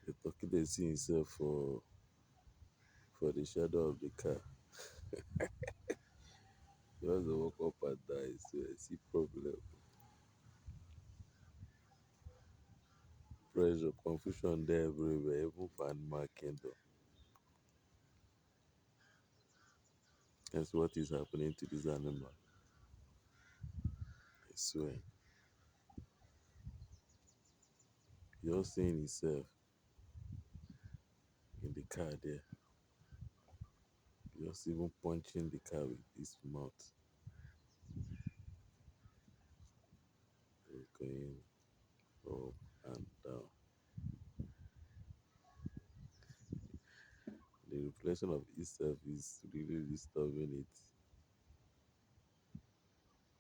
The talking they see himself for the shadow of the car. Just dey walk up and down, so I see problem, pressure, confusion there everywhere, even for animal kingdom. That's what is happening to this animal. I swear. Just seeing himself in the car there, just even punching the car with his mouth, going up and down. The reflection of itself is really disturbing it.